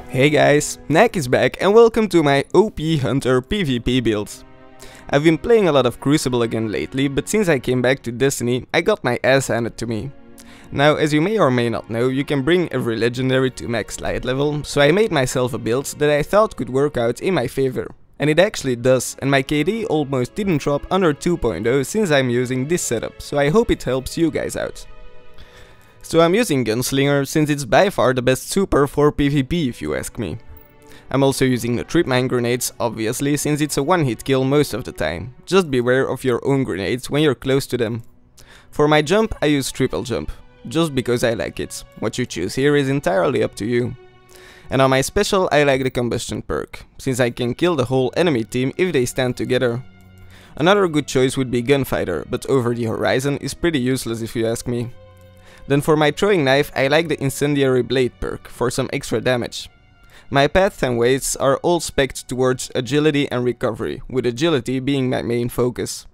Hey guys, Nak is back and welcome to my OP Hunter PvP build. I've been playing a lot of Crucible again lately, but since I came back to Destiny, I got my ass handed to me. Now, as you may or may not know, you can bring every legendary to max light level, so I made myself a build that I thought could work out in my favor. And it actually does, and my KD almost didn't drop under 2.0 since I'm using this setup, so I hope it helps you guys out. So I'm using Gunslinger since it's by far the best super for PvP if you ask me. I'm also using the trip mine grenades, obviously, since it's a one-hit kill most of the time. Just beware of your own grenades when you're close to them. For my jump, I use triple jump, just because I like it. What you choose here is entirely up to you. And on my special, I like the combustion perk, since I can kill the whole enemy team if they stand together. Another good choice would be Gunfighter, but over the horizon is pretty useless if you ask me. Then for my throwing knife, I like the Incendiary Blade perk for some extra damage. My paths and weights are all spec'd towards agility and recovery, with agility being my main focus.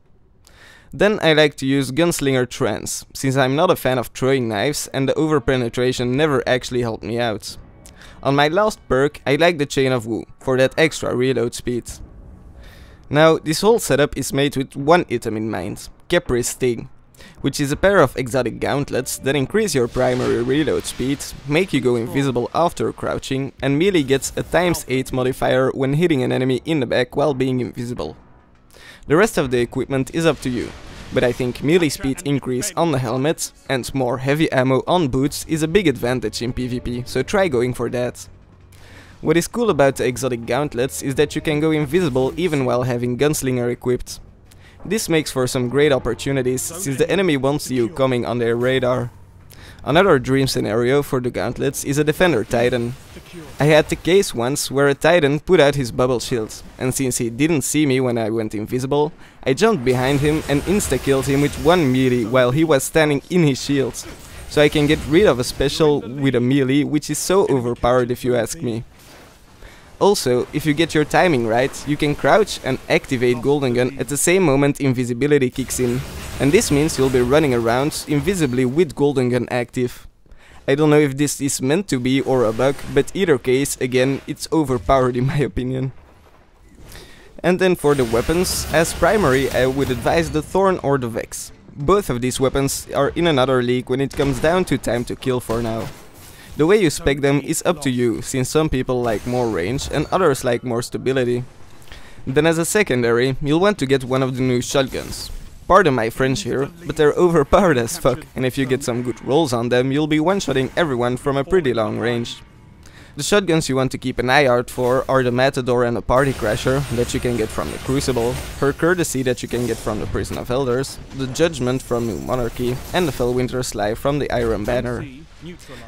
Then I like to use Gunslinger Trance, since I'm not a fan of throwing knives and the overpenetration never actually helped me out. On my last perk, I like the Chain of Wu, for that extra reload speed. Now, this whole setup is made with one item in mind, Capri's Sting, which is a pair of exotic gauntlets that increase your primary reload speed, make you go invisible after crouching, and melee gets a ×8 modifier when hitting an enemy in the back while being invisible. The rest of the equipment is up to you, but I think melee speed increase on the helmet and more heavy ammo on boots is a big advantage in PvP, so try going for that. What is cool about the exotic gauntlets is that you can go invisible even while having Gunslinger equipped. This makes for some great opportunities, since the enemy won't see you coming on their radar. Another dream scenario for the gauntlets is a Defender Titan. I had the case once where a Titan put out his bubble shield, and since he didn't see me when I went invisible, I jumped behind him and insta-killed him with one melee while he was standing in his shield. So I can get rid of a special with a melee, which is so overpowered if you ask me. Also, if you get your timing right, you can crouch and activate Golden Gun at the same moment invisibility kicks in. And this means you'll be running around invisibly with Golden Gun active. I don't know if this is meant to be or a bug, but either case, again, it's overpowered in my opinion. And then for the weapons, as primary I would advise the Thorn or the Vex. Both of these weapons are in another league when it comes down to time to kill for now. The way you spec them is up to you, since some people like more range and others like more stability. Then as a secondary, you'll want to get one of the new shotguns. Pardon my French here, but they're overpowered as fuck, and if you get some good rolls on them, you'll be one-shotting everyone from a pretty long range. The shotguns you want to keep an eye out for are the Matador and the Party Crasher that you can get from the Crucible, her Courtesy that you can get from the Prison of Elders, the Judgment from New Monarchy, and the Fellwinter Sly from the Iron Banner.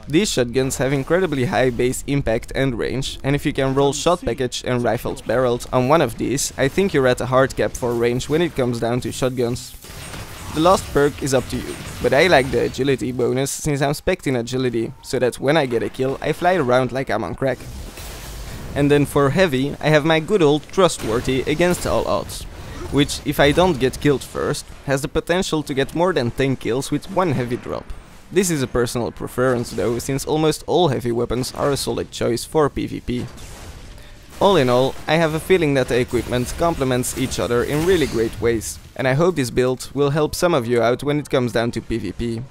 These shotguns have incredibly high base impact and range, and if you can roll shot package and rifled barrels on one of these, I think you're at a hard cap for range when it comes down to shotguns. The last perk is up to you, but I like the agility bonus since I'm spec'd in agility, so that when I get a kill I fly around like I'm on crack. And then for heavy, I have my good old Trustworthy against all odds, which, if I don't get killed first, has the potential to get more than 10 kills with one heavy drop. This is a personal preference though, since almost all heavy weapons are a solid choice for PvP. All in all, I have a feeling that the equipment complements each other in really great ways, and I hope this build will help some of you out when it comes down to PvP.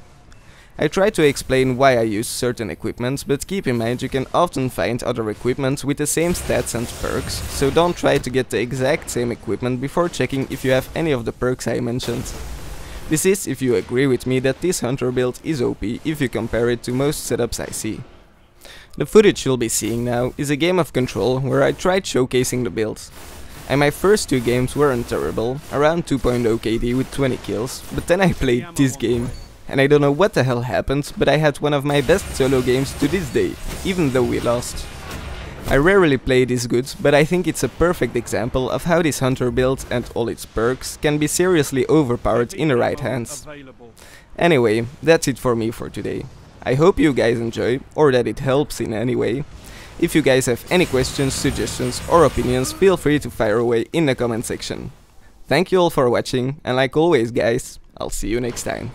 I try to explain why I use certain equipment, but keep in mind you can often find other equipment with the same stats and perks, so don't try to get the exact same equipment before checking if you have any of the perks I mentioned. This is if you agree with me that this hunter build is OP if you compare it to most setups I see. The footage you'll be seeing now is a game of Control where I tried showcasing the build. And my first two games weren't terrible, around 2.0 KD with 20 kills, but then I played this game. And I don't know what the hell happened, but I had one of my best solo games to this day, even though we lost. I rarely play this good, but I think it's a perfect example of how this hunter build and all its perks can be seriously overpowered in the right hands. Anyway, that's it for me for today. I hope you guys enjoy, or that it helps in any way. If you guys have any questions, suggestions or opinions, feel free to fire away in the comment section. Thank you all for watching, and like always guys, I'll see you next time.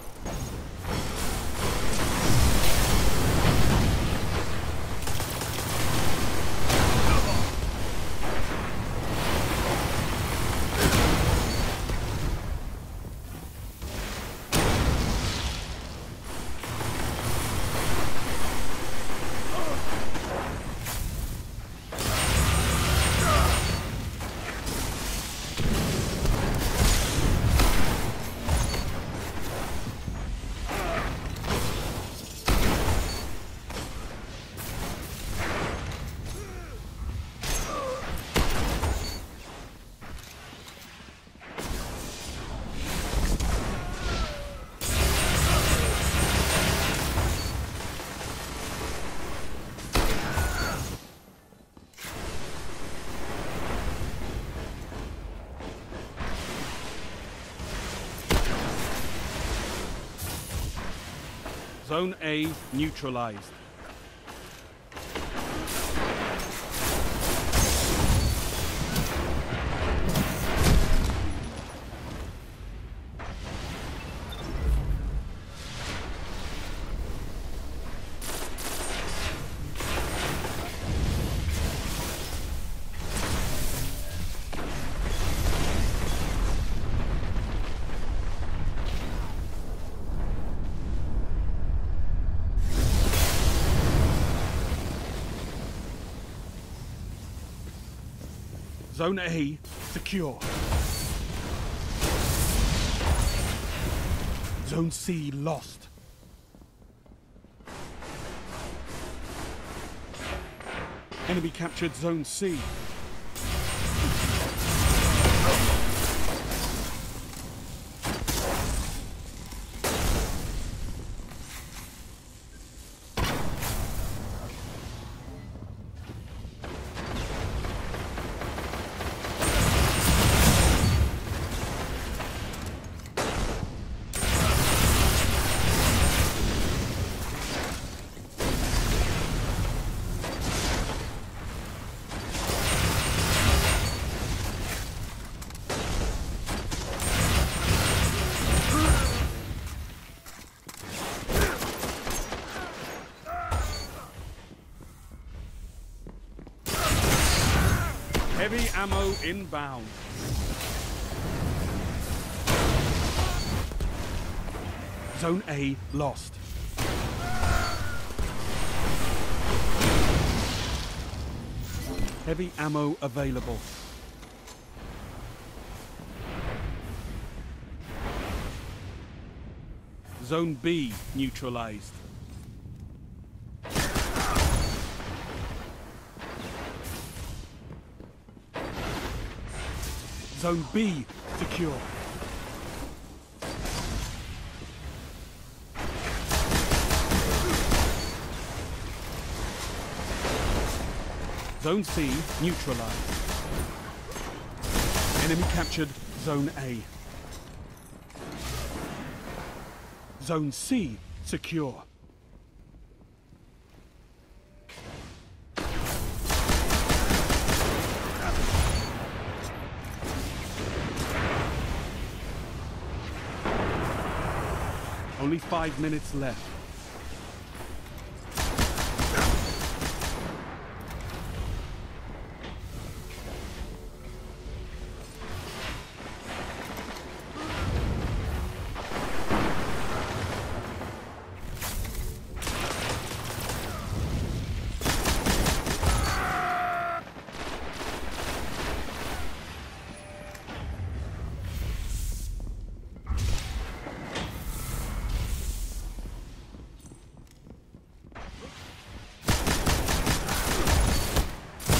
Zone A neutralized. Zone A secure. Zone C lost. Enemy captured Zone C. Heavy ammo inbound. Zone A lost. Heavy ammo available. Zone B neutralized. Zone B secure. Zone C neutralized. Enemy captured Zone A. Zone C secure. Only 5 minutes left.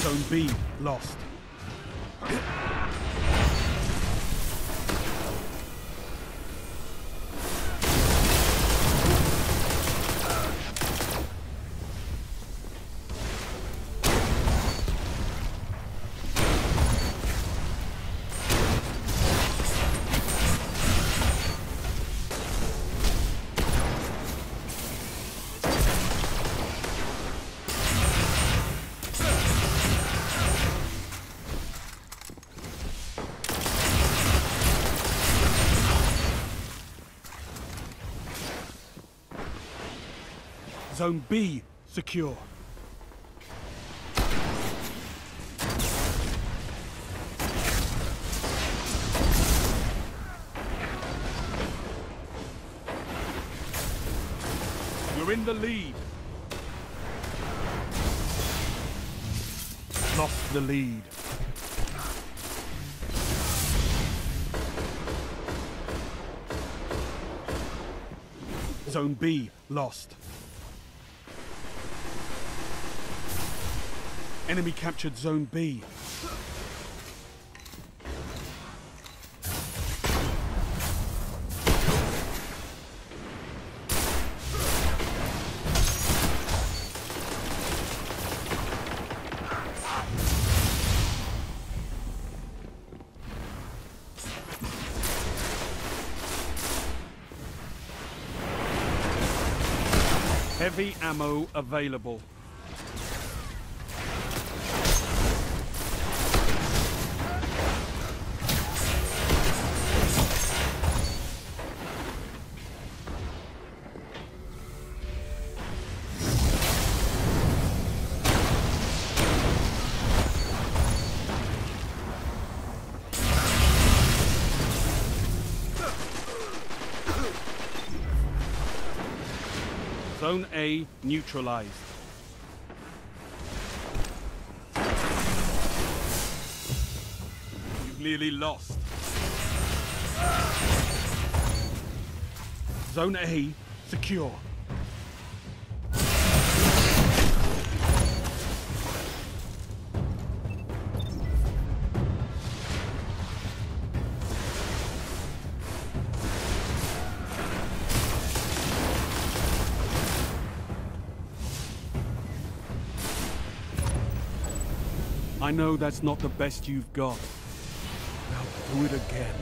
Zone B lost. Zone B secure. You're in the lead. Lost the lead. Zone B lost. Enemy captured Zone B. Heavy ammo available. Zone A neutralized. You've nearly lost. Zone A secure. I know that's not the best you've got. Now do it again.